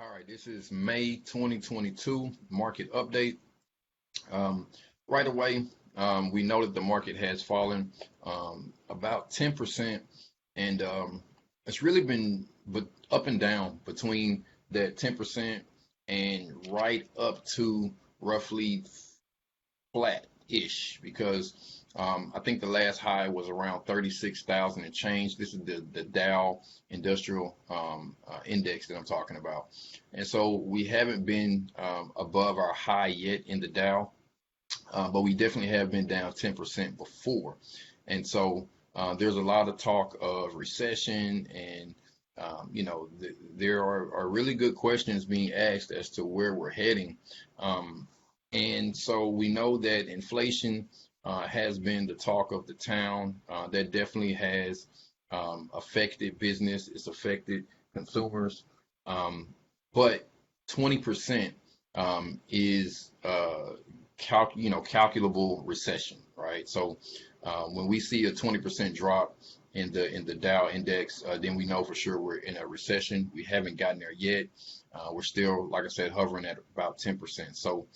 All right, this is May 2022 market update. Um, right away, we know that the market has fallen about 10%, and it's really been up and down between that 10% and right up to roughly flat-ish because I think the last high was around 36,000 and change. This is the Dow Industrial Index that I'm talking about. And so we haven't been above our high yet in the Dow, but we definitely have been down 10% before. And so there's a lot of talk of recession and there are really good questions being asked as to where we're heading. And so we know that inflation has been the talk of the town. That definitely has affected business. It's affected consumers. But 20% is calculable recession, right? So when we see a 20% drop in the Dow index, then we know for sure we're in a recession. We haven't gotten there yet. We're still, like I said, hovering at about 10%. So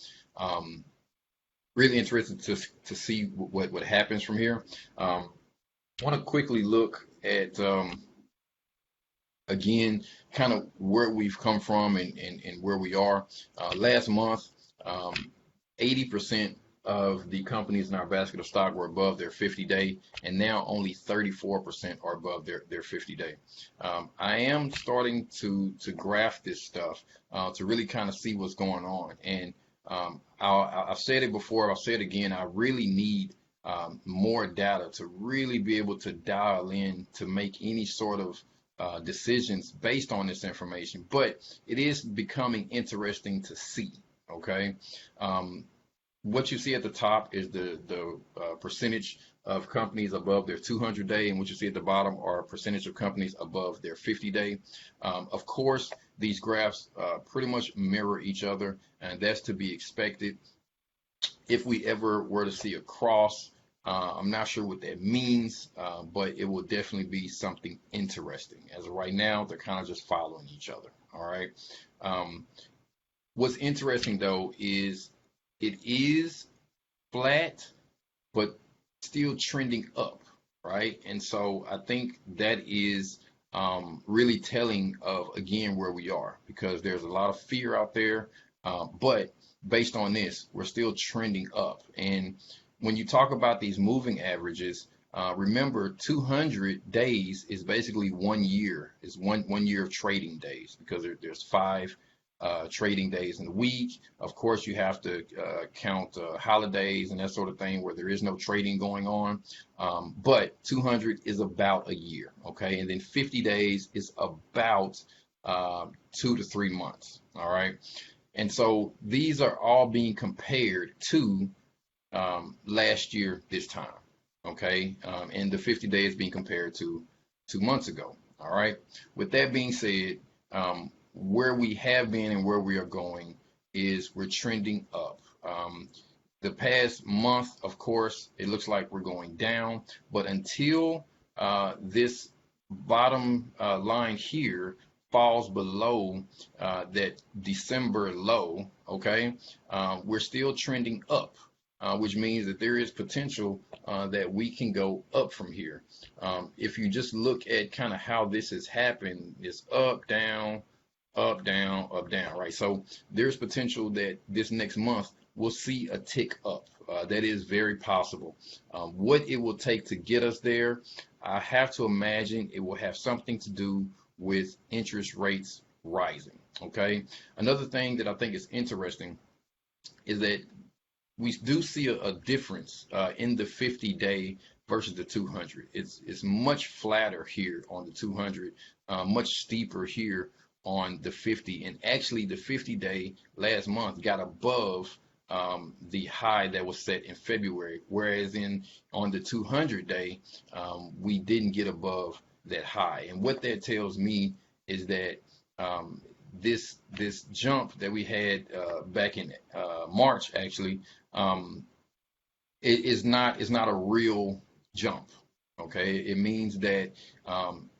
really interested to see what happens from here. I want to quickly look at again kind of where we've come from and where we are. Last month, 80% of the companies in our basket of stock were above their 50-day, and now only 34% are above their 50-day. I am starting to graph this stuff to really kind of see what's going on. And I've said it before, I'll say it again, I really need more data to really be able to dial in to make any sort of decisions based on this information. But it is becoming interesting to see, okay? What you see at the top is the percentage of companies above their 200-day, and what you see at the bottom are a percentage of companies above their 50-day. Of course, these graphs pretty much mirror each other, and that's to be expected. If we ever were to see a cross, I'm not sure what that means, but it will definitely be something interesting. As of right now, they're kind of just following each other, all right? What's interesting, though, is it is flat, but still trending up, right? And so I think that is really telling of, again, where we are, because there's a lot of fear out there. But based on this, we're still trending up. And when you talk about these moving averages, remember 200 days is basically 1 year, is one year of trading days, because there's 5 trading days in the week. Of course, you have to count holidays and that sort of thing where there is no trading going on. But 200 is about a year, okay? And then 50 days is about 2 to 3 months, all right? And so these are all being compared to last year this time, okay? And the 50 days being compared to 2 months ago, all right? With that being said, where we have been and where we are going is we're trending up. The past month, of course, it looks like we're going down, but until this bottom line here falls below that December low, okay, we're still trending up, which means that there is potential that we can go up from here. If you just look at kind of how this has happened, it's up, down, up, down, up, down, right? So there's potential that this next month we'll see a tick up. That is very possible. What it will take to get us there, I have to imagine it will have something to do with interest rates rising, okay? Another thing that I think is interesting is that we do see a difference in the 50-day versus the 200. It's much flatter here on the 200, much steeper here on the 50, and actually the 50-day last month got above the high that was set in February, whereas on the 200-day we didn't get above that high. And what that tells me is that this jump that we had back in March actually is not a real jump. Okay, it means that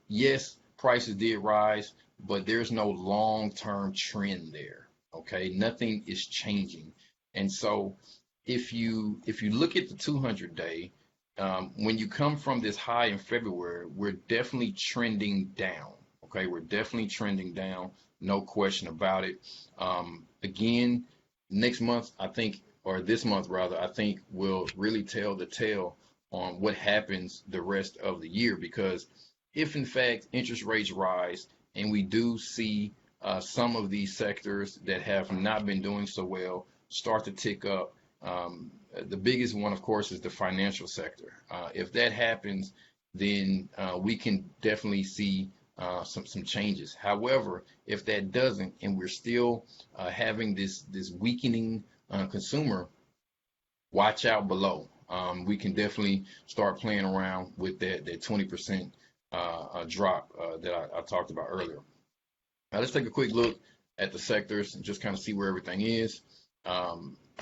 yes, prices did rise, but there's no long-term trend there. Okay, nothing is changing. And so if you look at the 200 day, when you come from this high in February, we're definitely trending down. Okay, we're definitely trending down, no question about it. Again, next month, I think, or this month rather, I think will really tell the tale on what happens the rest of the year. Because if in fact interest rates rise and we do see some of these sectors that have not been doing so well start to tick up, the biggest one, of course, is the financial sector. If that happens, then we can definitely see some changes. However, if that doesn't, and we're still having this weakening consumer, watch out below. We can definitely start playing around with that 20% drop that I talked about earlier. Now let's take a quick look at the sectors and just kind of see where everything is.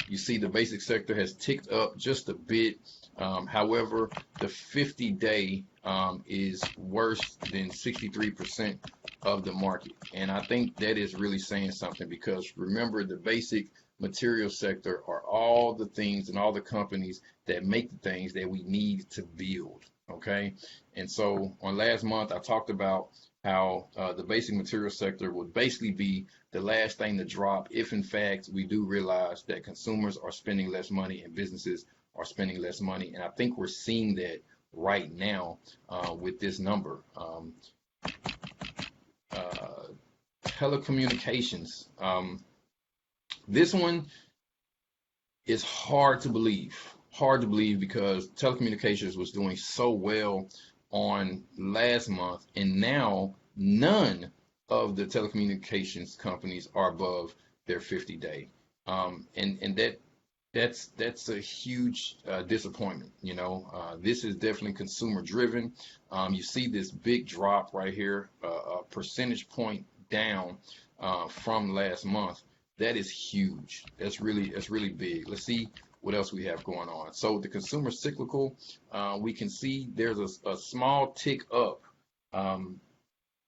You see the basic sector has ticked up just a bit. However, the 50-day is worse than 63% of the market. And I think that is really saying something, because remember, the basic material sector are all the things and all the companies that make the things that we need to build. Okay. And so on last month, I talked about how the basic material sector would basically be the last thing to drop if in fact we do realize that consumers are spending less money and businesses are spending less money. And I think we're seeing that right now with this number. Telecommunications. This one is hard to believe. Hard to believe, because telecommunications was doing so well on last month, and now none of the telecommunications companies are above their 50-day. And that's a huge disappointment. This is definitely consumer driven. You see this big drop right here, a percentage point down from last month. That is huge. That's really big. Let's see what else we have going on. So the consumer cyclical, we can see there's a small tick up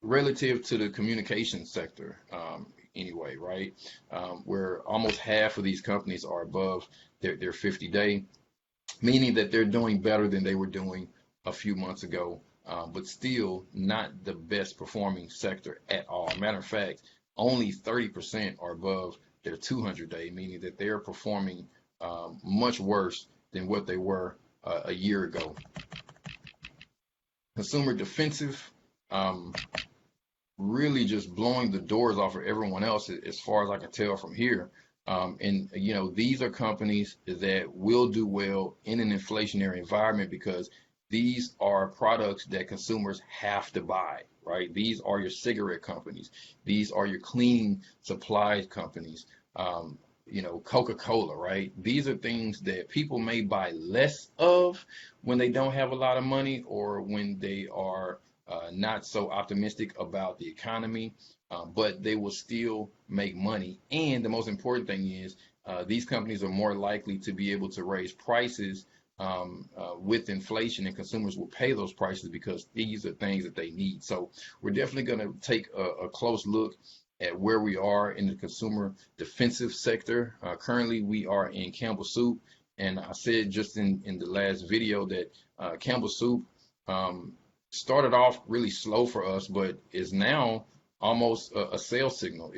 relative to the communication sector anyway, right? Where almost half of these companies are above their 50-day, meaning that they're doing better than they were doing a few months ago, but still not the best performing sector at all. Matter of fact, only 30% are above their 200-day, meaning that they're performing much worse than what they were a year ago. Consumer defensive, really just blowing the doors off of everyone else as far as I can tell from here. And these are companies that will do well in an inflationary environment, because these are products that consumers have to buy, right? These are your cigarette companies. These are your cleaning supplies companies. Coca-Cola, right? These are things that people may buy less of when they don't have a lot of money, or when they are not so optimistic about the economy, but they will still make money. And the most important thing is these companies are more likely to be able to raise prices with inflation, and consumers will pay those prices because these are things that they need. So we're definitely going to take a close look at where we are in the consumer defensive sector. Currently, we are in Campbell Soup, and I said just in the last video that Campbell Soup started off really slow for us, but is now almost a sales signal.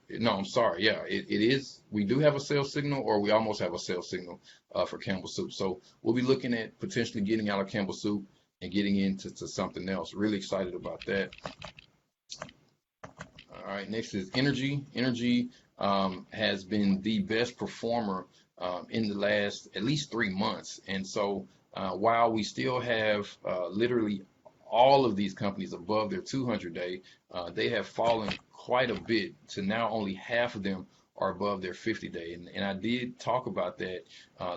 No, I'm sorry, yeah, it is. We do have a sales signal, or we almost have a sales signal for Campbell Soup. So we'll be looking at potentially getting out of Campbell Soup and getting into something else. Really excited about that. All right, next is energy. Energy has been the best performer in the last at least 3 months. And so while we still have literally all of these companies above their 200-day, they have fallen quite a bit to now only half of them are above their 50-day. And I did talk about that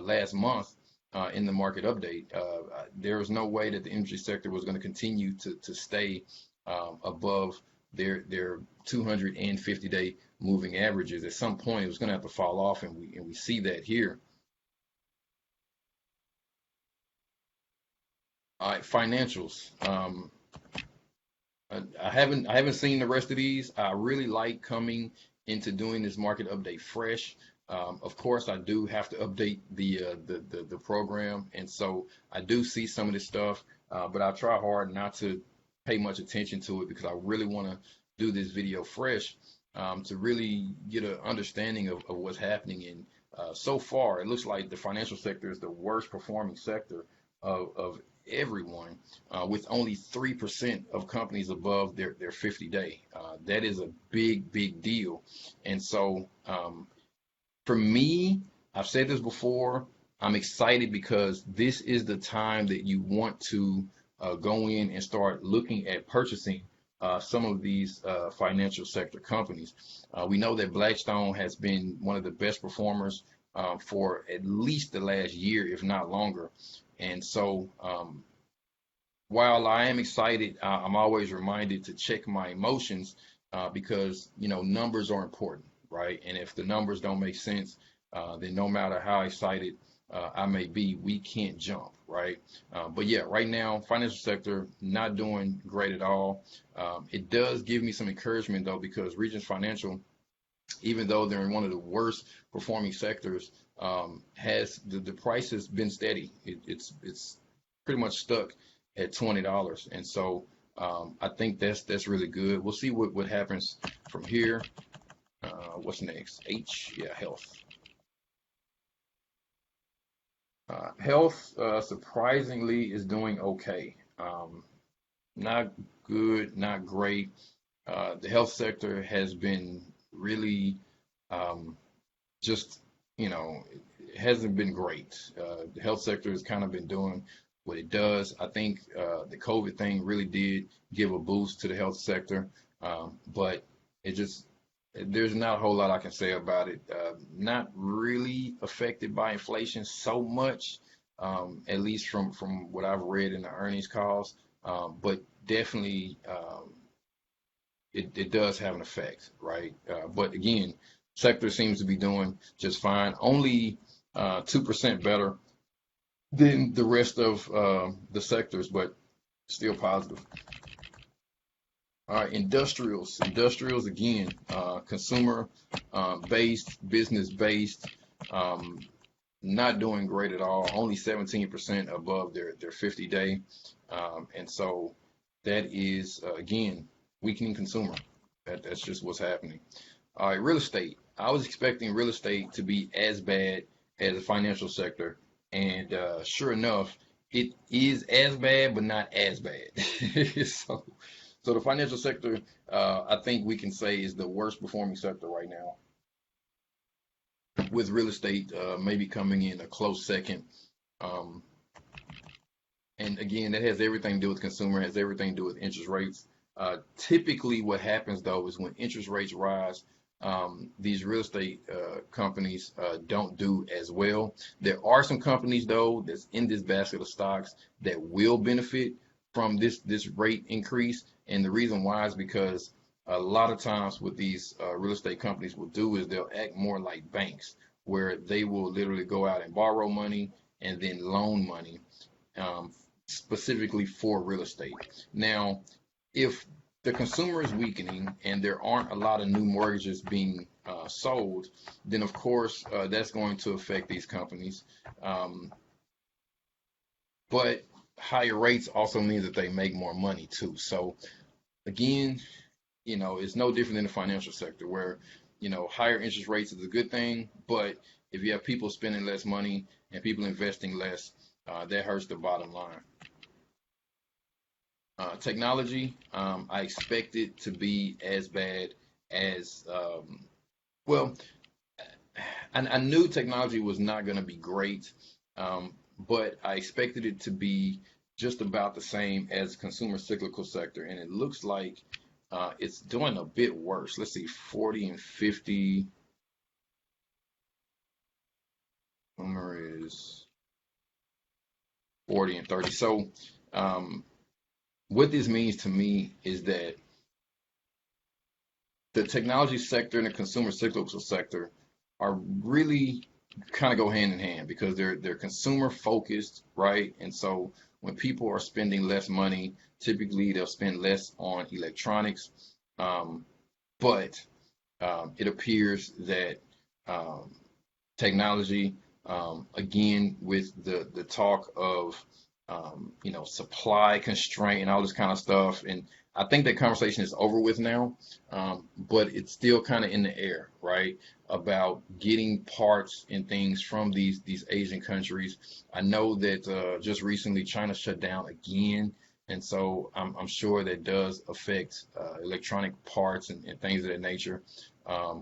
last month in the market update. There was no way that the energy sector was going to continue to stay above their 250-day moving averages. At some point, it was going to have to fall off, and we see that here. All right, financials. I haven't seen the rest of these. I really like coming into doing this market update fresh. Of course, I do have to update the program, and so I do see some of this stuff, but I try hard not to pay much attention to it because I really want to do this video fresh, to really get an understanding of what's happening. And so far, it looks like the financial sector is the worst performing sector of everyone, with only 3% of companies above their 50-day. That is a big deal. And so, for me, I've said this before, I'm excited because this is the time that you want to go in and start looking at purchasing some of these financial sector companies. We know that Blackstone has been one of the best performers for at least the last year, if not longer. And so, while I am excited, I'm always reminded to check my emotions, because numbers are important, right? And if the numbers don't make sense, then no matter how excited I may be, we can't jump, right? But yeah, right now, financial sector not doing great at all. It does give me some encouragement though, because Regis Financial, even though they're in one of the worst performing sectors, has the price has been steady. It's pretty much stuck at $20, and so I think that's really good. We'll see what happens from here. What's next? H, yeah, health. Health, surprisingly, is doing okay. Not good, not great. The health sector has been really, just, it hasn't been great. The health sector has kind of been doing what it does. I think the COVID thing really did give a boost to the health sector, but it just there's not a whole lot I can say about it. Not really affected by inflation so much, at least from what I've read in the earnings calls, but definitely, it does have an effect, right? But again, sector seems to be doing just fine. Only 2% better than the rest of the sectors, but still positive. All right, industrials. Industrials again, consumer based, business based, um, not doing great at all. Only 17% above their 50-day, and so that is again weakening consumer. That's just what's happening. All right, real estate. I was expecting real estate to be as bad as the financial sector, and sure enough, it is as bad, but not as bad. so, so the financial sector, I think we can say, is the worst performing sector right now, with real estate maybe coming in a close second. Um, and again, that has everything to do with consumer, has everything to do with interest rates. Typically, what happens though is when interest rates rise, these real estate companies don't do as well. There are some companies though that's in this basket of stocks that will benefit from this rate increase, and the reason why is because a lot of times what these real estate companies will do is they'll act more like banks, where they will literally go out and borrow money and then loan money, um, specifically for real estate. Now, if the consumer is weakening and there aren't a lot of new mortgages being sold, then of course that's going to affect these companies. Um, but higher rates also means that they make more money too. So again, it's no different than the financial sector where, higher interest rates is a good thing, but if you have people spending less money and people investing less, that hurts the bottom line. Technology, I expect it to be as bad as, well, I knew technology was not going to be great, but I expected it to be just about the same as consumer cyclical sector, and it looks like it's doing a bit worse. Let's see, 40 and 50. Number is 40 and 30. So, what this means to me is that the technology sector and the consumer cyclical sector are really kind of go hand in hand because they're consumer focused, right? And so when people are spending less money, typically they'll spend less on electronics. But it appears that um, technology, again, with the talk of supply constraint and all this kind of stuff, and I think that conversation is over with now, but it's still kind of in the air, right? About getting parts and things from these Asian countries. I know that just recently China shut down again, and so I'm sure that does affect electronic parts and things of that nature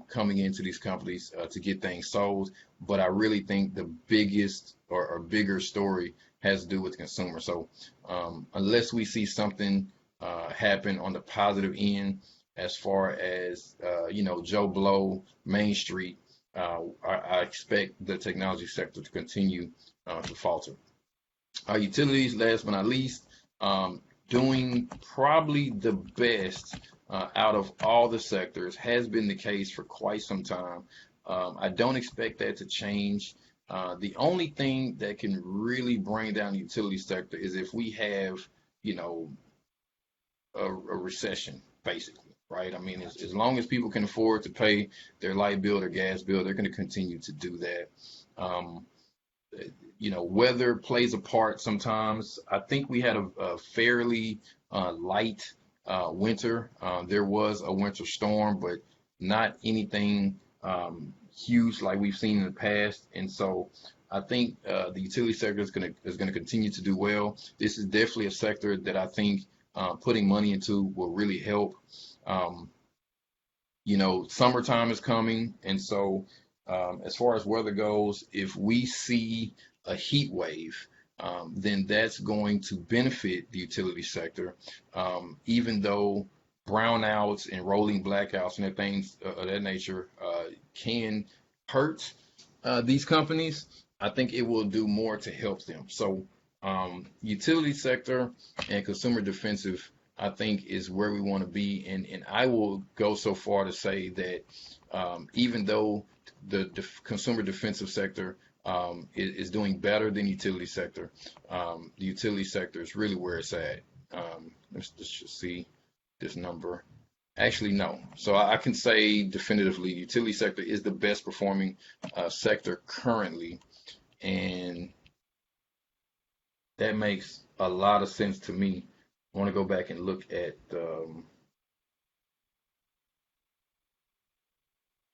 coming into these companies to get things sold. But I really think the biggest or bigger story has to do with the consumer. So unless we see something happen on the positive end, as far as Joe Blow, Main Street, I expect the technology sector to continue to falter. Our utilities, last but not least, doing probably the best out of all the sectors, has been the case for quite some time. I don't expect that to change. The only thing that can really bring down the utility sector is if we have, you know, a recession, basically, right? I mean, as long as people can afford to pay their light bill, their gas bill, they're going to continue to do that. Um, Weather plays a part sometimes. I think we had a fairly light winter. There was a winter storm, but not anything huge like we've seen in the past. And so I think the utility sector is gonna continue to do well. This is definitely a sector that I think putting money into will really help. Um, Summertime is coming, and so as far as weather goes, if we see a heat wave, then that's going to benefit the utility sector, even though brownouts and rolling blackouts and things of that nature can hurt these companies. I think it will do more to help them. So, utility sector and consumer defensive, I think, is where we want to be. And I will go so far to say that even though the consumer defensive sector is doing better than utility sector, the utility sector is really where it's at. Let's just see this number. Actually, no. So I can say definitively the utility sector is the best performing sector currently. And that makes a lot of sense to me. I want to go back and look at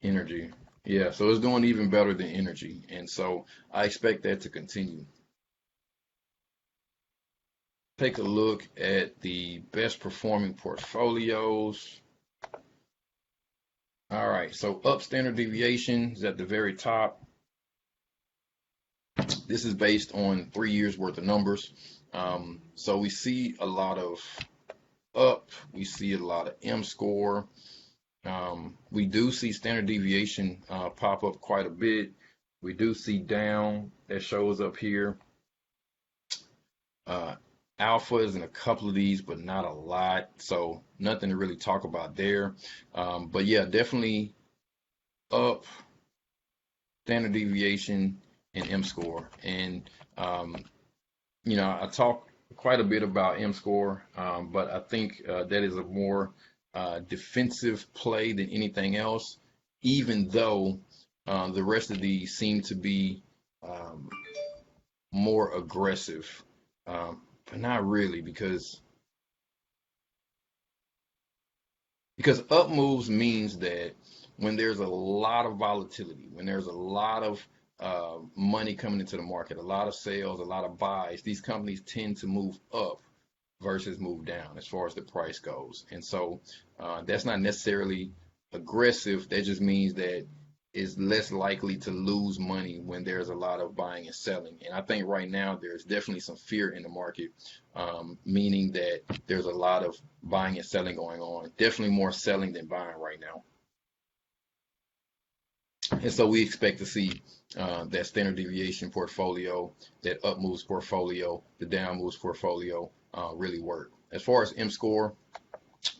energy. Yeah, so it's doing even better than energy. And so I expect that to continue. Take a look at the best performing portfolios. All right, so up standard deviation is at the very top. This is based on 3 years worth of numbers. So we see a lot of up, we see a lot of M score. We do see standard deviation pop up quite a bit. We do see down that shows up here. Alpha is in a couple of these, but not a lot. So nothing to really talk about there. But yeah, definitely up, standard deviation, and M score. And I talk quite a bit about M score, but I think that is a more defensive play than anything else, even though the rest of these seem to be more aggressive, but not really, because up moves means that when there's a lot of volatility, when there's a lot of money coming into the market, a lot of sales, a lot of buys, these companies tend to move up versus move down as far as the price goes. And so that's not necessarily aggressive. That just means that it's less likely to lose money when there's a lot of buying and selling. And I think right now there's definitely some fear in the market, meaning that there's a lot of buying and selling going on. Definitely more selling than buying right now. And so we expect to see that standard deviation portfolio, that up moves portfolio, the down moves portfolio really work. As far as M score,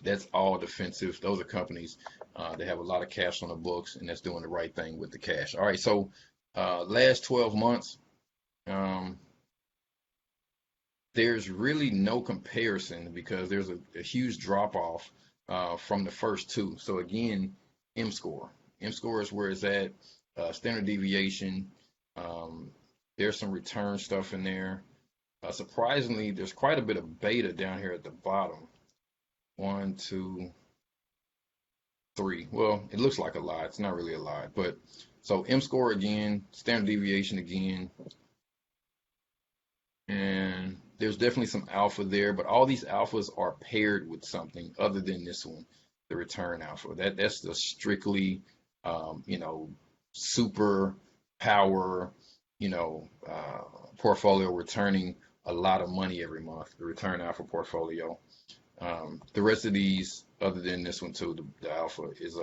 that's all defensive. Those are companies that have a lot of cash on the books, and that's doing the right thing with the cash. All right, so last 12 months, there's really no comparison because there's a huge drop off from the first two. So again, M score. M score is where it's at. Standard deviation. Um, there's some return stuff in there. Surprisingly, there's quite a bit of beta down here at the bottom. 1, 2, 3. Well, it looks like a lot. It's not really a lot, but so M score again, standard deviation again, and there's definitely some alpha there, but all these alphas are paired with something other than this one, the return alpha. That's the strictly, you know, super power, you know, portfolio returning a lot of money every month. The return alpha portfolio. The rest of these, other than this one too, the alpha is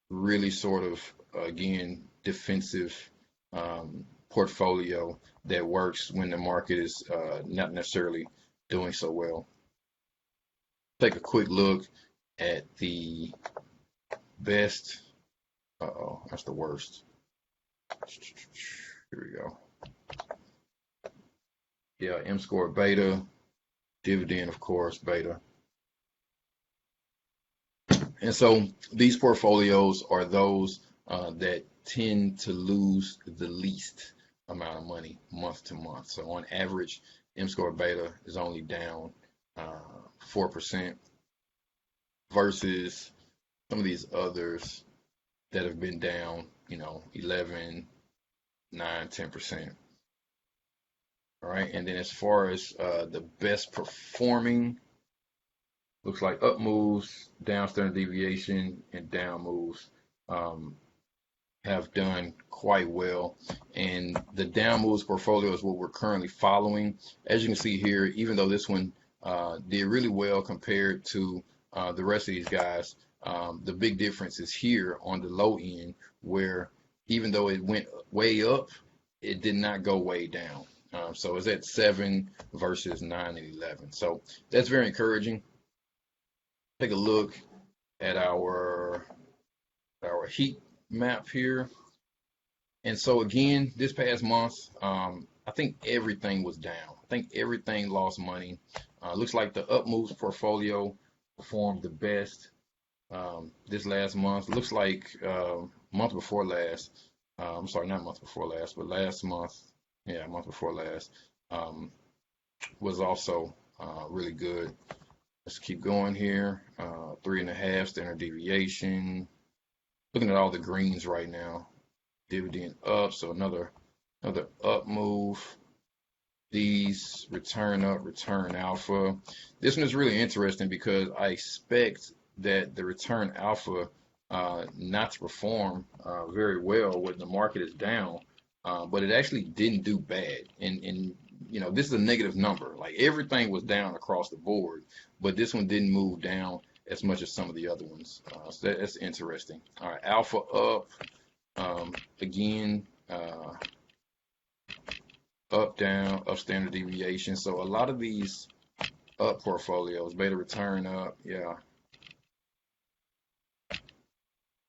really sort of again defensive portfolio that works when the market is not necessarily doing so well. Take a quick look at the best. Uh-oh, that's the worst. Here we go. Yeah, M score beta, dividend, of course, beta. And so these portfolios are those that tend to lose the least amount of money month to month. So on average, M score beta is only down 4% versus some of these others that have been down, you know, 11, 9, 10%. All right. And then as far as the best performing, looks like up moves, down standard deviation, and down moves have done quite well. And the down moves portfolio is what we're currently following. As you can see here, even though this one did really well compared to the rest of these guys, the big difference is here on the low end, where even though it went way up, it did not go way down. So it's at 7 versus 9 and 11. So that's very encouraging. Take a look at our heat map here. And so again, this past month, I think everything was down. I think everything lost money. Looks like the up moves portfolio performed the best this last month. Looks like month before last. I'm sorry, not month before last, but last month. Yeah, month before last was also really good. Let's keep going here. 3.5 standard deviation. Looking at all the greens right now. Dividend up, so another up move. These return up, return alpha. This one is really interesting because I expect that the return alpha not to perform very well when the market is down, but it actually didn't do bad. And you know, this is a negative number. Like everything was down across the board, but this one didn't move down as much as some of the other ones. So that's interesting. All right, alpha up again. Up, down, up standard deviation. So a lot of these up portfolios, beta return up, yeah.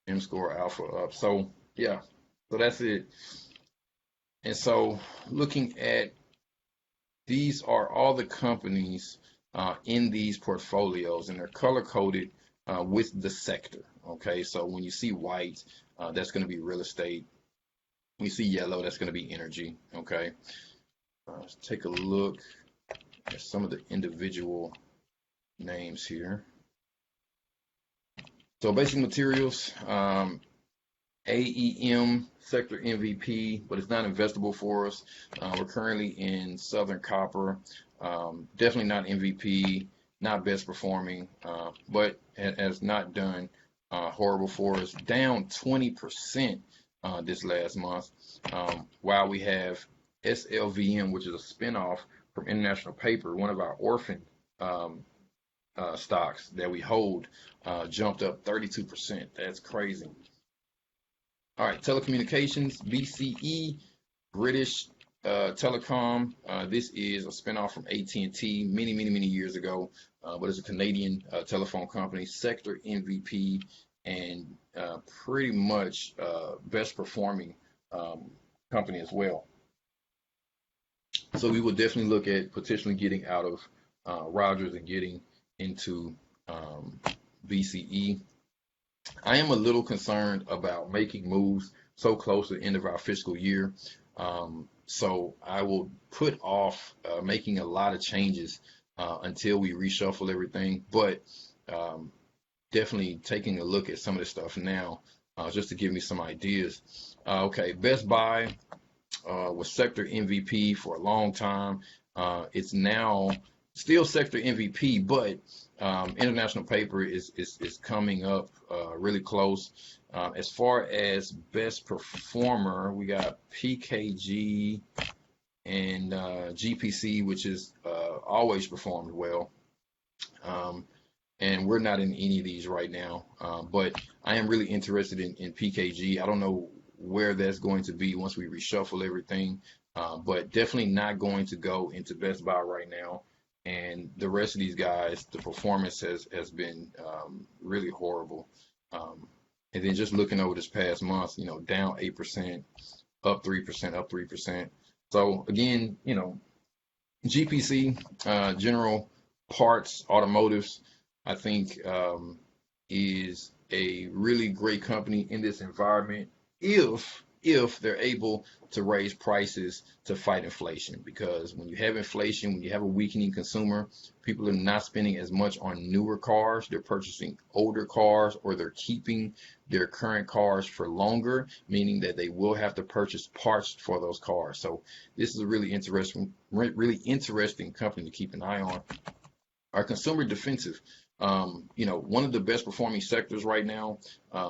M score alpha up. So yeah, so that's it. And so looking at these are all the companies in these portfolios, and they're color coded with the sector. Okay, so when you see white, that's going to be real estate. When you see yellow, that's going to be energy. Okay. Let's take a look at some of the individual names here. So basic materials, AEM sector MVP, but it's not investable for us. We're currently in Southern Copper, definitely not MVP, not best performing, but has not done horrible for us. Down 20% this last month, while we have SLVM, which is a spinoff from International Paper, one of our orphan stocks that we hold, jumped up 32%. That's crazy. All right, telecommunications, BCE, British Telecom. This is a spinoff from AT&T many years ago, but it's a Canadian telephone company, sector MVP, and pretty much best performing company as well. So we will definitely look at potentially getting out of Rogers and getting into BCE. I am a little concerned about making moves so close to the end of our fiscal year. So I will put off making a lot of changes until we reshuffle everything. But um, definitely taking a look at some of this stuff now just to give me some ideas. Okay, Best Buy was sector MVP for a long time. It's now still sector MVP, but International Paper is coming up really close. As far as best performer, we got PKG and GPC, which is always performed well. Um, and we're not in any of these right now. But I am really interested in PKG. I don't know where that's going to be once we reshuffle everything, but definitely not going to go into Best Buy right now. And the rest of these guys, the performance has been really horrible. Um, and then just looking over this past month, down 8%, up 3%, up 3%. So again, GPC, General Parts, Automotives, I think is a really great company in this environment if they're able to raise prices to fight inflation. Because when you have inflation, when you have a weakening consumer, people are not spending as much on newer cars. They're purchasing older cars, or they're keeping their current cars for longer, meaning that they will have to purchase parts for those cars. So this is a really interesting company to keep an eye on. Our consumer defensive, one of the best performing sectors right now.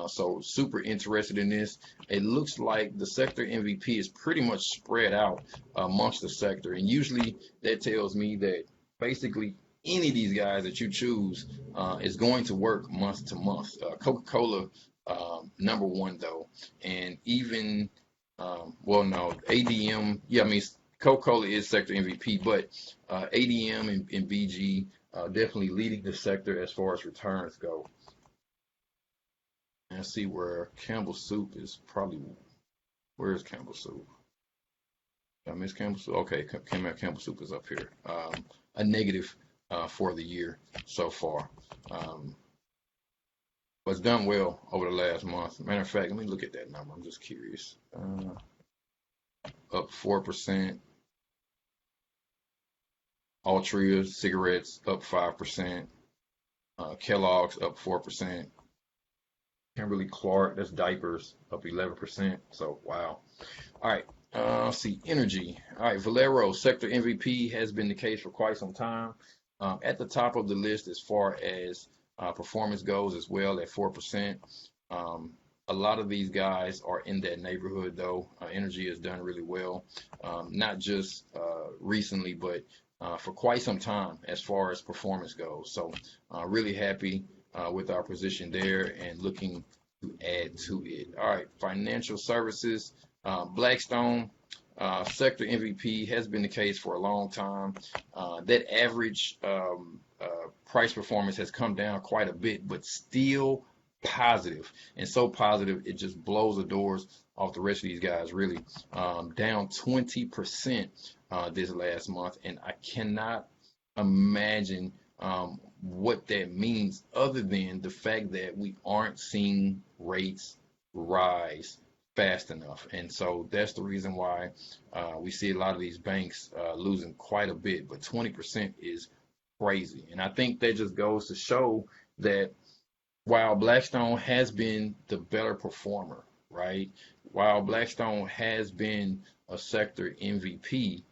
So super interested in this. It looks like the sector MVP is pretty much spread out amongst the sector. And usually that tells me that basically any of these guys that you choose is going to work month to month. Coca-Cola, number one though. And even, well, no, ADM, yeah, I mean, Coca-Cola is sector MVP, but ADM and BG definitely leading the sector as far as returns go. And I see where Campbell Soup is probably. Where is Campbell Soup? Did I miss Campbell Soup? Okay, Campbell Soup is up here. A negative for the year so far. But it's done well over the last month. Matter of fact, let me look at that number. I'm just curious. Up 4%. Altria cigarettes up 5%. Kellogg's up 4%. Kimberly Clark, that's diapers, up 11%. So, wow. All right. Let's see. Energy. All right. Valero, sector MVP, has been the case for quite some time. At the top of the list as far as performance goes as well at 4%. A lot of these guys are in that neighborhood, though. Energy has done really well, not just recently, but for quite some time as far as performance goes. So really happy with our position there and looking to add to it. All right, financial services, Blackstone, sector MVP has been the case for a long time. That average price performance has come down quite a bit, but still positive, and so positive it just blows the doors off the rest of these guys, really. Down 20% this last month, and I cannot imagine what that means other than the fact that we aren't seeing rates rise fast enough. And so that's the reason why we see a lot of these banks losing quite a bit, but 20% is crazy. And I think that just goes to show that while Blackstone has been the better performer, right? While Blackstone has been a sector MVP,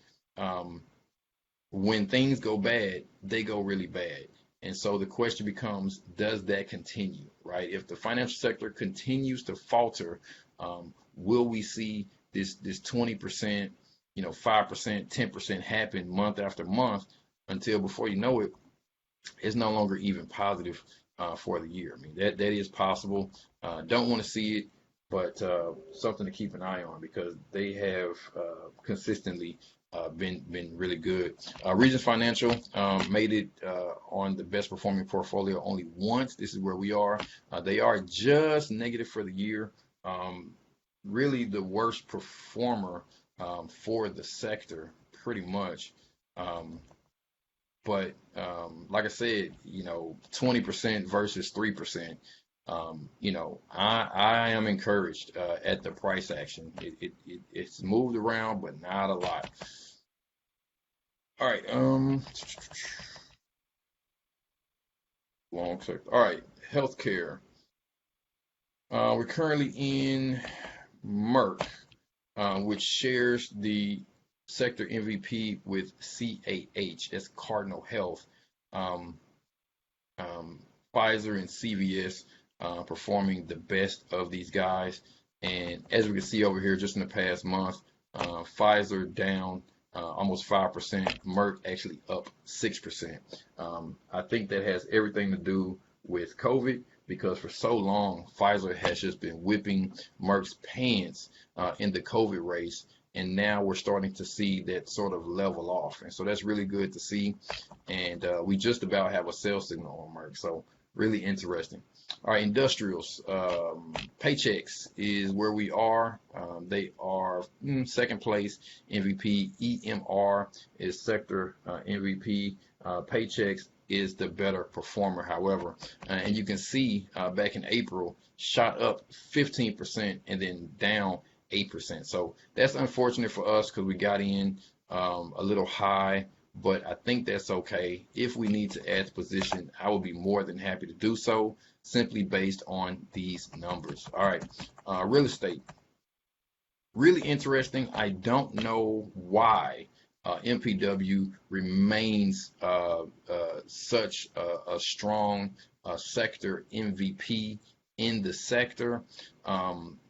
when things go bad, they go really bad. And so the question becomes, does that continue, right? If the financial sector continues to falter, will we see this 20%, 5%, 10% happen month after month until before you know it, it's no longer even positive for the year? I mean, that is possible. Don't want to see it, but something to keep an eye on because they have consistently been really good. Regis Financial made it on the best performing portfolio only once. This is where we are. They are just negative for the year. Really the worst performer for the sector pretty much. Um, but like I said, 20% versus 3%. I am encouraged at the price action. It's moved around, but not a lot. All right. Long sector. All right. Healthcare. We're currently in Merck, which shares the sector MVP with CAH. That's Cardinal Health. Um, Pfizer and CVS performing the best of these guys. And as we can see over here, just in the past month, Pfizer down almost 5%, Merck actually up 6%. I think that has everything to do with COVID because for so long, Pfizer has just been whipping Merck's pants in the COVID race. And now we're starting to see that sort of level off. And so that's really good to see. And we just about have a sell signal on Merck. So really interesting. All right, industrials. Paychex is where we are. They are second place MVP. EMR is sector MVP. Paychex is the better performer, however. And you can see back in April, shot up 15% and then down 8%. So that's unfortunate for us because we got in a little high, but I think that's okay. If we need to add to position, I will be more than happy to do so simply based on these numbers. All right, real estate. Really interesting. I don't know why MPW remains such a strong sector MVP in the sector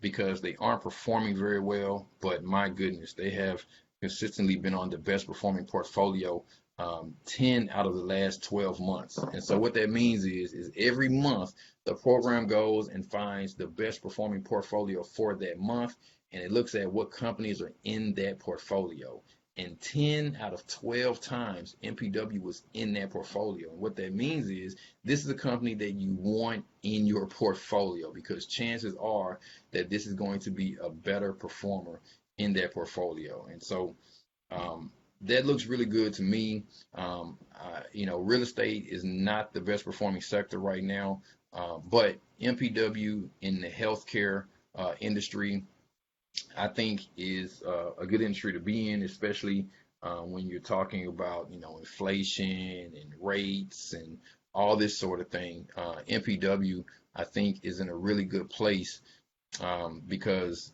because they aren't performing very well. But my goodness, they have consistently been on the best performing portfolio 10 out of the last 12 months. And so what that means is every month the program goes and finds the best performing portfolio for that month, and it looks at what companies are in that portfolio. And 10 out of 12 times MPW was in that portfolio. And what that means is this is a company that you want in your portfolio because chances are that this is going to be a better performer in that portfolio. And so that looks really good to me. Real estate is not the best performing sector right now, but MPW in the healthcare industry, I think is a good industry to be in, especially when you're talking about, inflation and rates and all this sort of thing. MPW, I think, is in a really good place because,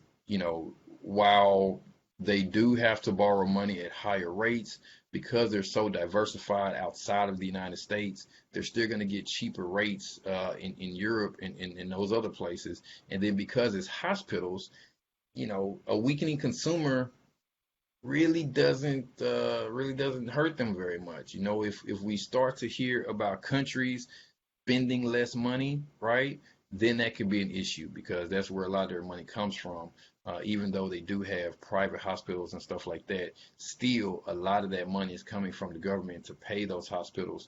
while they do have to borrow money at higher rates, because they're so diversified outside of the United States, they're still going to get cheaper rates in Europe and in those other places. And then because it's hospitals, a weakening consumer really doesn't hurt them very much. If we start to hear about countries spending less money, right, then that could be an issue because that's where a lot of their money comes from. Even though they do have private hospitals and stuff like that, still a lot of that money is coming from the government to pay those hospitals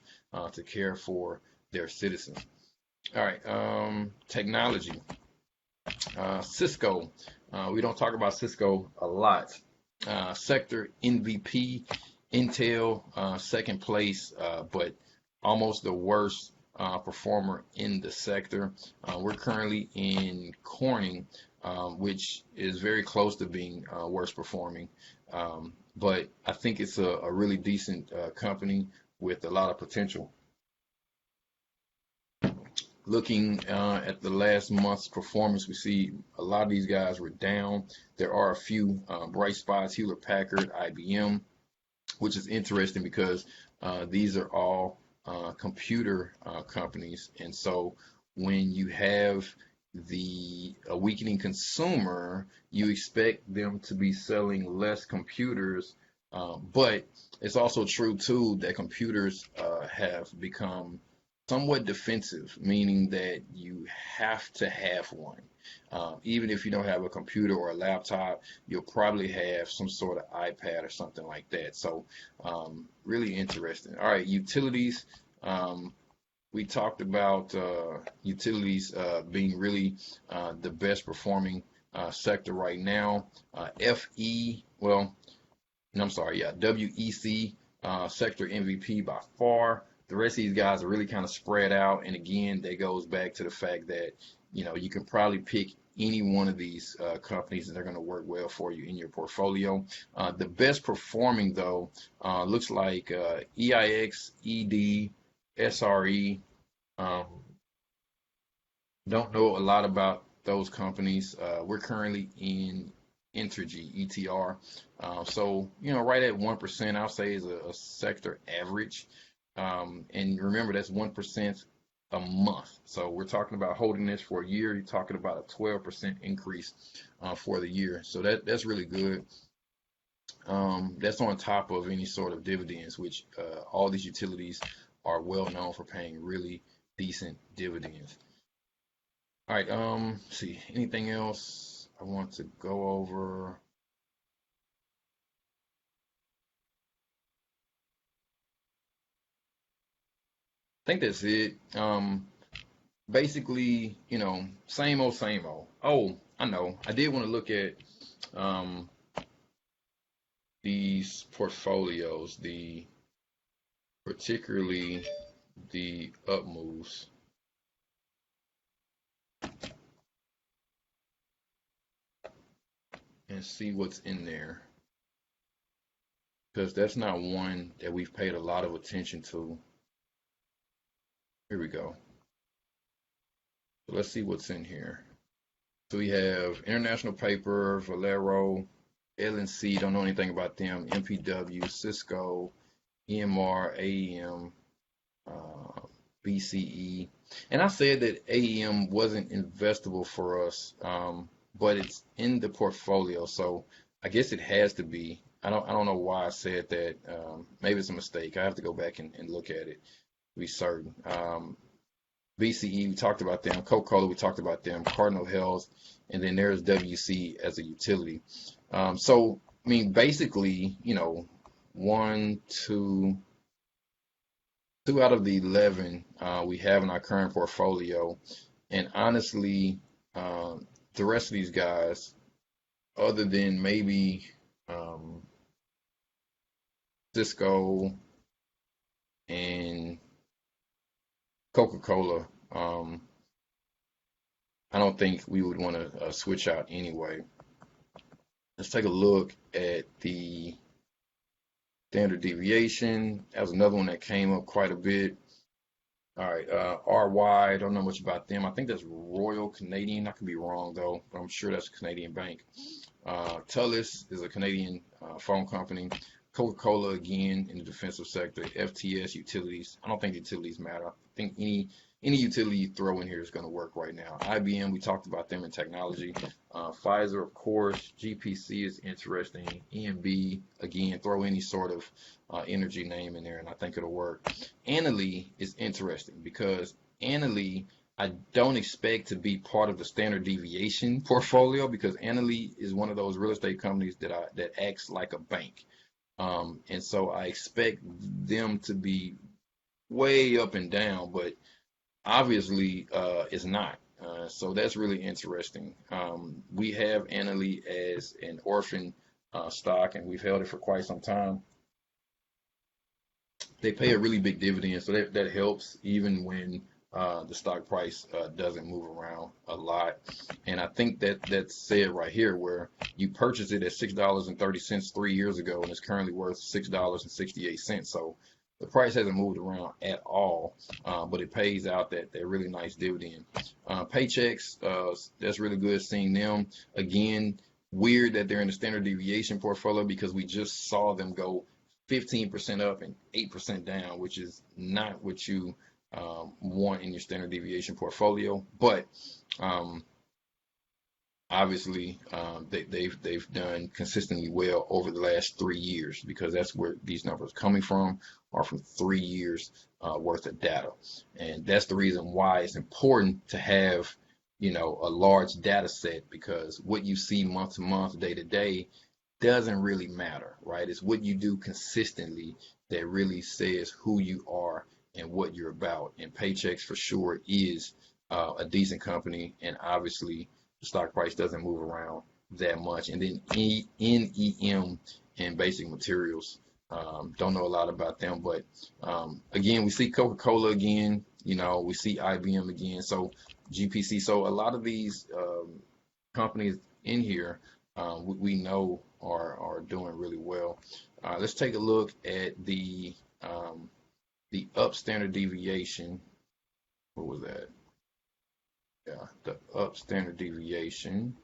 to care for their citizens. All right, technology. Cisco. We don't talk about Cisco a lot. Sector MVP, Intel, second place, but almost the worst performer in the sector. We're currently in Corning, which is very close to being worst performing. But I think it's a really decent company with a lot of potential. Looking at the last month's performance, we see a lot of these guys were down. There are a few bright spots, Hewlett Packard, IBM, which is interesting because these are all computer companies. And so when you have a weakening consumer, you expect them to be selling less computers. But it's also true, too, that computers have become somewhat defensive, meaning that you have to have one. Even if you don't have a computer or a laptop, you'll probably have some sort of iPad or something like that. So really interesting. All right, utilities. We talked about utilities being really the best performing sector right now. FE, well, and I'm sorry, yeah, WEC sector MVP by far. The rest of these guys are really kind of spread out. And again, that goes back to the fact that, you can probably pick any one of these companies and they're going to work well for you in your portfolio. The best performing, though, looks like EIX, ED, SRE. Um, don't know a lot about those companies. We're currently in Entergy, ETR. So, right at 1%, I'll say is a sector average. And remember, that's 1% a month. So we're talking about holding this for a year. You're talking about a 12% increase for the year. So that's really good. That's on top of any sort of dividends, which all these utilities are well known for paying really decent dividends. All right, let's see, anything else I want to go over? I think that's it. Basically, same old, same old. Oh, I know. I did want to look at um, these portfolios, particularly the up moves, and see what's in there. Because that's not one that we've paid a lot of attention to. Here we go. So let's see what's in here. So we have International Paper, Valero, LNC, don't know anything about them, MPW, Cisco, EMR, AEM, BCE. And I said that AEM wasn't investable for us, but it's in the portfolio, so I guess it has to be. I don't know why I said that. Maybe it's a mistake. I have to go back and look at it to be certain. BCE, we talked about them. Coca-Cola, we talked about them. Cardinal Health, and then there's WC as a utility. So, I mean, basically, one, two out of the 11 we have in our current portfolio. And honestly, the rest of these guys, other than maybe Cisco and Coca-Cola, I don't think we would want to switch out anyway. Let's take a look at the standard deviation. That was another one that came up quite a bit. All right, RY, don't know much about them. I think that's Royal Canadian. I could be wrong though, but I'm sure that's a Canadian bank. Telus is a Canadian phone company. Coca-Cola again in the defensive sector. FTS utilities. I don't think utilities matter. I think any utility you throw in here is going to work right now. IBM, we talked about them in technology. Pfizer, of course. GPC is interesting. EMB, again, throw any sort of energy name in there, and I think it'll work. Annaly is interesting because Annaly, I don't expect to be part of the standard deviation portfolio because Annaly is one of those real estate companies that acts like a bank. And so I expect them to be way up and down, but obviously it's not. So that's really interesting. We have Annaly as an orphan stock, and we've held it for quite some time. They pay a really big dividend, so that helps even when the stock price doesn't move around a lot. And I think that's said right here, where you purchased it at $6.30 3 years ago, and it's currently worth $6.68. So the price hasn't moved around at all, but it pays out that really nice dividend. Paychecks, that's really good seeing them. Again, weird that they're in the standard deviation portfolio because we just saw them go 15% up and 8% down, which is not what you want in your standard deviation portfolio. But obviously, they've done consistently well over the last 3 years because that's where these numbers are coming from, are from 3 years worth of data. And that's the reason why it's important to have, a large data set, because what you see month to month, day to day, doesn't really matter, right? It's what you do consistently that really says who you are and what you're about. And Paychecks for sure is a decent company, and obviously the stock price doesn't move around that much. And then NEM in basic materials. Don't know a lot about them, but again, we see Coca-Cola again. We see IBM again. So GPC. So a lot of these companies in here we know are doing really well. Let's take a look at the up standard deviation. What was that? Yeah, the up standard deviation.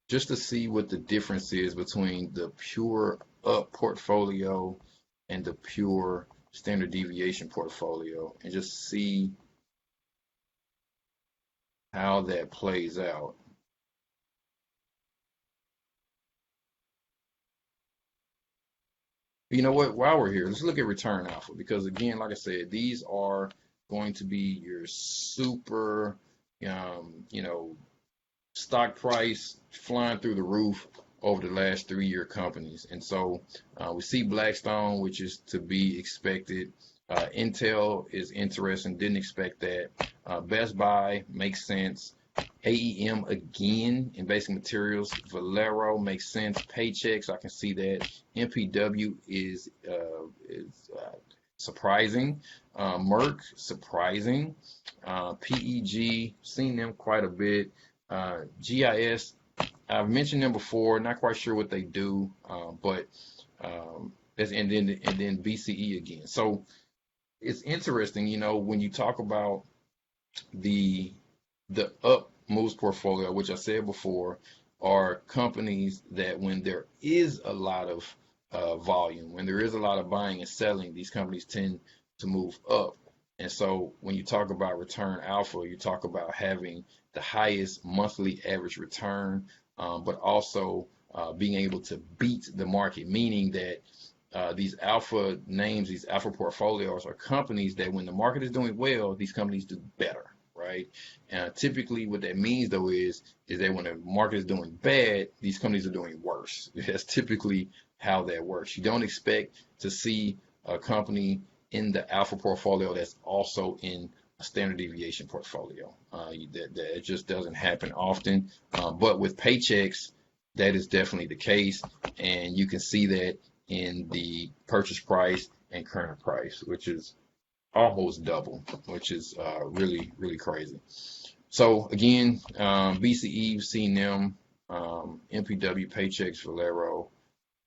Just to see what the difference is between the pure up portfolio and the pure standard deviation portfolio, and just see how that plays out. You know what? While we're here, let's look at return alpha, because again, like I said, these are going to be your super, you know, stock price flying through the roof over the last 3-year companies. And so we see Blackstone, which is to be expected. Intel is interesting, didn't expect that. Best Buy makes sense. AEM again in basic materials. Valero makes sense. Paychecks, I can see that. MPW is surprising. Merck, surprising. PEG, seen them quite a bit. GIS, I've mentioned them before, not quite sure what they do, but and then BCE again. So it's interesting, when you talk about the up moves portfolio, which I said before, are companies that when there is a lot of volume, when there is a lot of buying and selling, these companies tend to move up. And so when you talk about return alpha, you talk about having the highest monthly average return, but also being able to beat the market, meaning that these alpha names, these alpha portfolios are companies that when the market is doing well, these companies do better, right? Typically what that means though is that when the market is doing bad, these companies are doing worse. That's typically how that works. You don't expect to see a company in the alpha portfolio that's also in a standard deviation portfolio. That it just doesn't happen often. But with Paychecks, that is definitely the case, and you can see that in the purchase price and current price, which is almost double, which is really, really crazy. So again, BCE, you've seen them, MPW, Paychecks, Valero,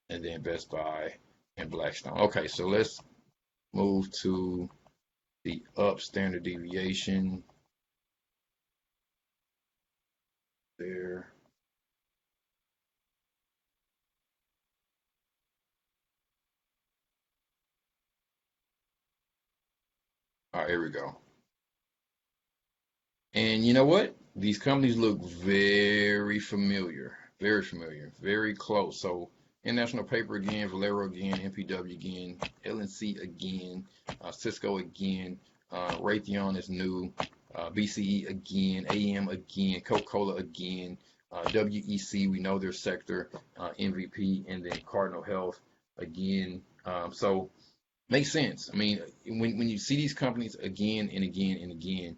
and then Best Buy and Blackstone. Okay, so let's move to the up standard deviation there. All right, here we go. And you know what? These companies look very familiar, very close. So International Paper again, Valero again, MPW again, LNC again, Cisco again, Raytheon is new, BCE again, AM again, Coca-Cola again, WEC, we know their sector, MVP, and then Cardinal Health again. So makes sense. I mean, when you see these companies again and again and again,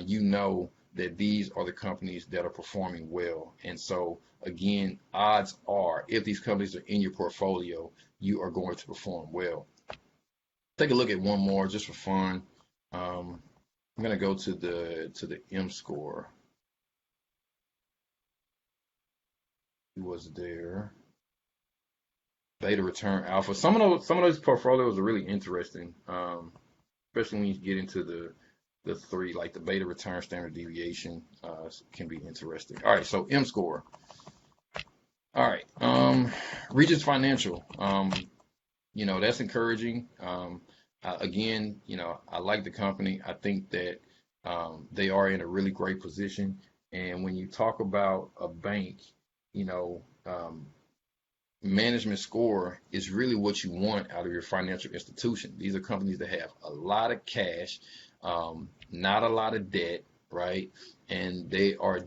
you know that these are the companies that are performing well. And so, again, odds are if these companies are in your portfolio, you are going to perform well. Take a look at one more just for fun. I'm going to go to the M score. It was there. Beta return alpha. Some of those portfolios are really interesting, especially when you get into the three, like the beta return standard deviation can be interesting. All right, so M score. All right, Regis Financial. That's encouraging. Again, I like the company. I think that they are in a really great position. And when you talk about a bank, management score is really what you want out of your financial institution. These are companies that have a lot of cash, not a lot of debt, right? And they are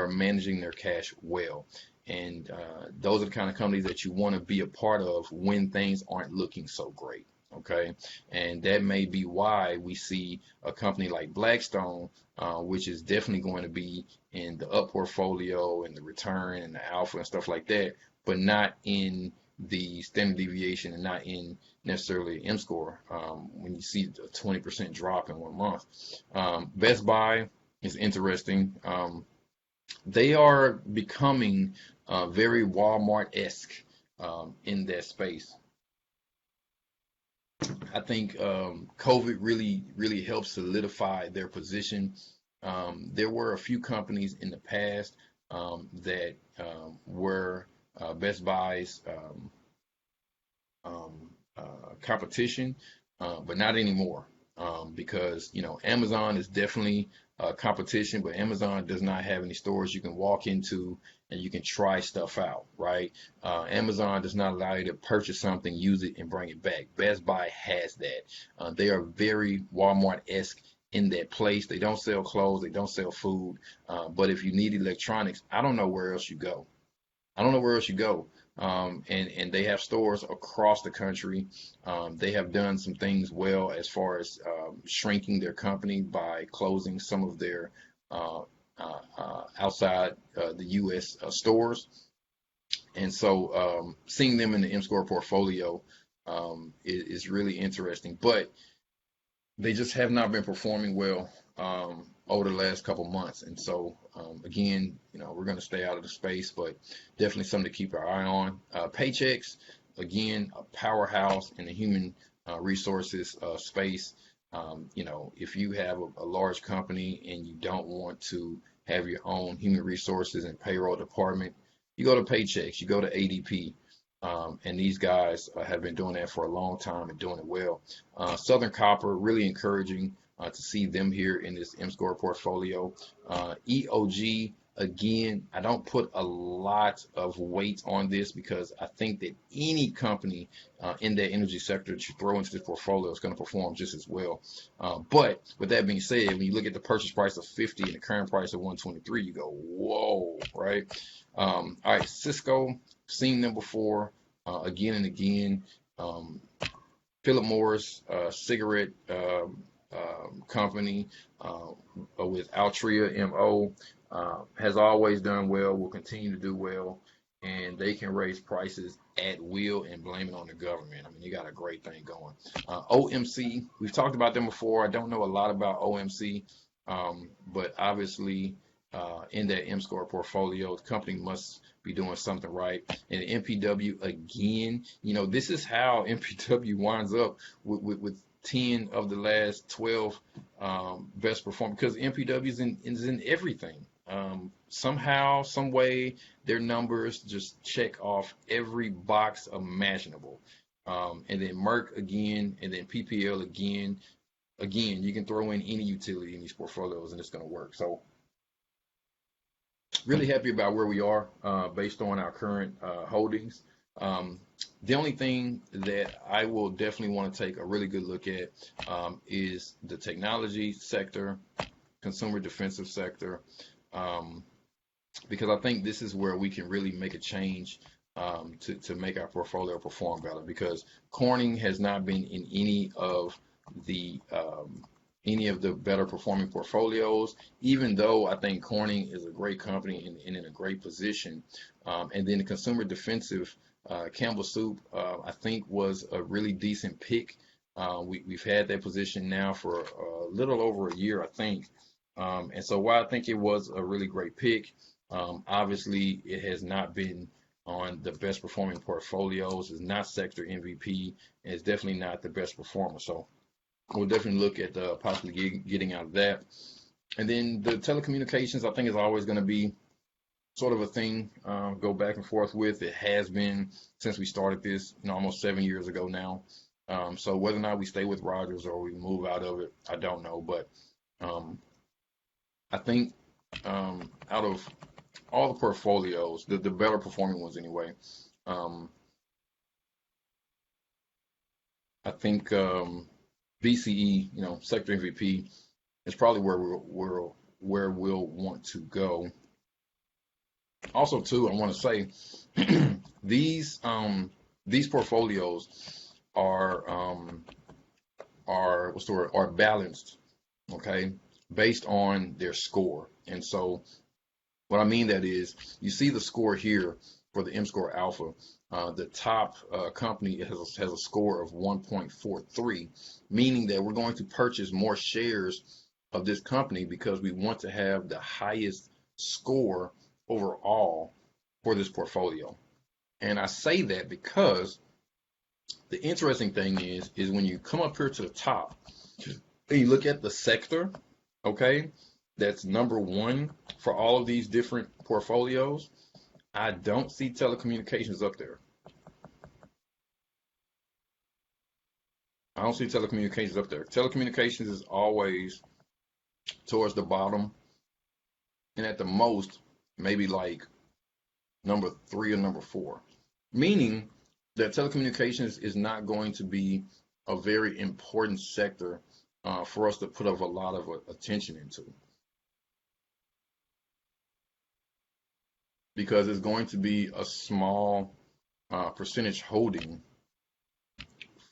managing their cash well. And those are the kind of companies that you want to be a part of when things aren't looking so great. Okay, and that may be why we see a company like Blackstone, which is definitely going to be in the up portfolio and the return and the alpha and stuff like that, but not in the standard deviation and not in necessarily M score. When you see a 20% drop in 1 month, Best Buy is interesting. They are becoming very Walmart-esque in that space. I think COVID really helped solidify their position. There were a few companies in the past that were Best Buy's competition, but not anymore. Because Amazon is definitely competition, but Amazon does not have any stores you can walk into and you can try stuff out, right? Amazon does not allow you to purchase something, use it, and bring it back. Best Buy has that. They are very Walmart-esque in that place. They don't sell clothes, they don't sell food, but if you need electronics, I don't know where else you go. I don't know where else you go. And they have stores across the country. They have done some things well as far as shrinking their company by closing some of their outside the U.S. Stores. And so seeing them in the M-Score portfolio is really interesting. But they just have not been performing well over the last couple months. And so, again, we're going to stay out of the space, but definitely something to keep our eye on. Paychecks, again, a powerhouse in the human resources space. If you have a large company and you don't want to have your own human resources and payroll department, you go to Paychecks, you go to ADP. And these guys have been doing that for a long time and doing it well. Southern Copper, really encouraging to see them here in this M-Score portfolio. EOG, again, I don't put a lot of weight on this because I think that any company in that energy sector that you throw into this portfolio is going to perform just as well. But with that being said, when you look at the purchase price of 50 and the current price of 123, you go, whoa, right? All right, Cisco, seen them before again and again. Philip Morris, cigarette company with Altria MO, has always done well, will continue to do well, and they can raise prices at will and blame it on the government. I mean, you got a great thing going. OMC, we've talked about them before. I don't know a lot about OMC, but obviously in that M-Score portfolio, the company must be doing something right. And MPW, again, this is how MPW winds up with 10 of the last 12 best performing, because MPW is in everything. Somehow, some way, their numbers just check off every box imaginable. And then Merck again, and then PPL again. Again, you can throw in any utility in these portfolios and it's going to work. So really happy about where we are based on our current holdings. The only thing that I will definitely want to take a really good look at is the technology sector, consumer defensive sector, because I think this is where we can really make a change to make our portfolio perform better, because Corning has not been in any of the better performing portfolios, even though I think Corning is a great company and in a great position. And then the consumer defensive, Campbell Soup, I think was a really decent pick. We've had that position now for a little over a year, I think. And so while I think it was a really great pick, obviously it has not been on the best performing portfolios. It's not sector MVP, and it's definitely not the best performer. So we'll definitely look at possibly getting out of that. And then the telecommunications, I think, is always going to be sort of a thing, go back and forth with. It has been since we started this, almost 7 years ago now. So whether or not we stay with Rogers or we move out of it, I don't know. But I think out of all the portfolios, the better performing ones anyway, I think BCE, sector MVP, is probably where we'll want to go. Also, too, I want to say these portfolios are balanced, okay, based on their score. And so what I mean that is, you see the score here for the M-Score Alpha, the top company has a score of 1.43, meaning that we're going to purchase more shares of this company because we want to have the highest score overall for this portfolio. And I say that because the interesting thing is when you come up here to the top and you look at the sector, okay, that's number one for all of these different portfolios, I don't see telecommunications up there. I don't see telecommunications up there. Telecommunications is always towards the bottom, and at the most, maybe like number 3 or number 4, meaning that telecommunications is not going to be a very important sector for us to put up a lot of attention into, because it's going to be a small percentage holding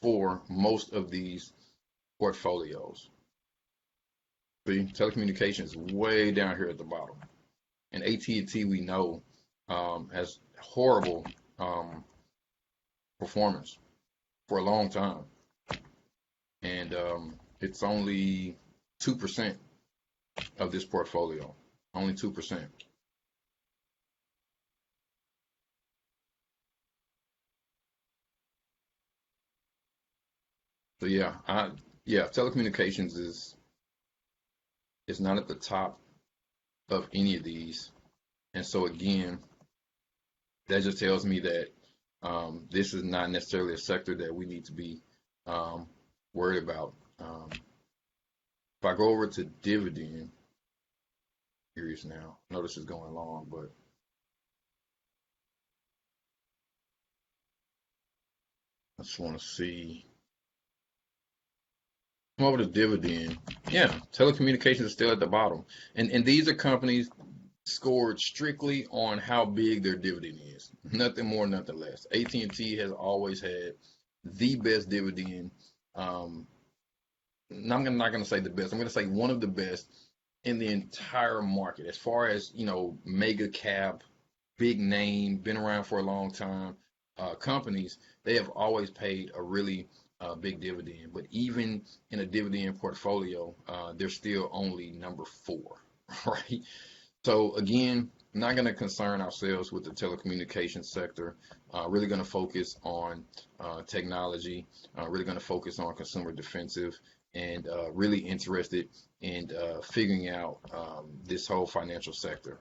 for most of these portfolios. See, telecommunications is way down here at the bottom, and AT&T we know has horrible performance for a long time, and it's only 2% of this portfolio, only 2%. So yeah, telecommunications is not at the top of any of these, and so again, that just tells me that this is not necessarily a sector that we need to be worried about. If I go over to dividend series now, I know this is going long, but I just want to see. Come over to dividend. Yeah, telecommunications is still at the bottom, and these are companies scored strictly on how big their dividend is. Nothing more, nothing less. AT&T has always had the best dividend. I'm not going to say the best. I'm going to say one of the best in the entire market, as far as, mega cap, big name, been around for a long time companies. They have always paid a really big dividend. But even in a dividend portfolio, they're still only number 4, right? So again, not going to concern ourselves with the telecommunications sector. Really going to focus on technology. Really going to focus on consumer defensive, and really interested in figuring out this whole financial sector.